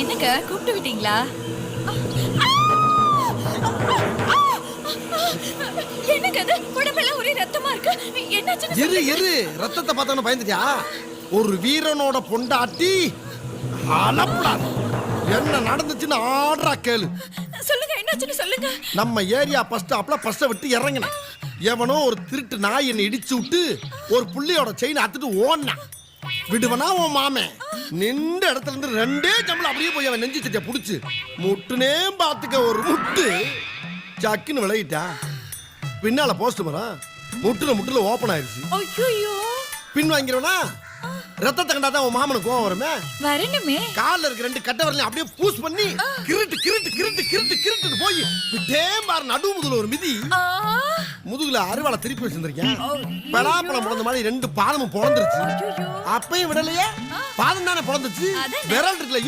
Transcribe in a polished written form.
என்னங்க கூப்பிட்டு விட்டீங்களா? என்னங்க அது? உடம்பெல்லாம் ஒரே ரத்தமா இருக்கு. என்னாச்சு? எரு ரத்தத்தை பார்த்தவன பயந்துட்டியா? ஒரு வீரனோட பொண்டாட்டி அலப்படாது. என்ன நடந்துச்சுன்னு ஆடுறா கேளு. சொல்லுங்க, என்னாச்சுன்னு சொல்லுங்க. நம்ம ஏரியா பஸ்ட் ஸ்டாப்ல பஸ்ஸை விட்டு இறங்கினேன். எவனோ ஒரு திருட்டு நாய் என்னை இடிச்சு விட்டு ஒரு புள்ளியோட செயின் அத்துட்டு ஓடினான். விடுவனா உன் மாமே நின்ற இடத்துல இருந்து 2 ஜம்பளம் அப்படியே போய் அவன் நெஞ்சு சட்டியை புடிச்சு முட்டுனே பாத்துக்க ஒரு முட்டு சக்குன்னு விளையிட்டா. பின்னால போஸ்ட் மரம் முட்டுல ஓபன் ஆயிருச்சு. ஐயோ, பின் வாங்கிறவனா ரத்தத்தை கண்டாதான் உன் மாமனுக்கு கோவம் வருமே. வரணுமே. கால்ல இருக்க 2 கட்டை வரலையும் அப்படியே பூஸ் பண்ணி கிருட்டு போய் விட்டே பாரு நடு முதுகுல ஒரு மிதி. முதுகுல அருவாளை திருப்பி வச்சிருந்திருக்கேன். பலாப்பழம் பிறந்த மாதிரி 2 பாதமும் பொழந்துருச்சு. அப்பயும் விடலையே, பாதம் தானே பொழந்துச்சு. விரல் இருக்குல்ல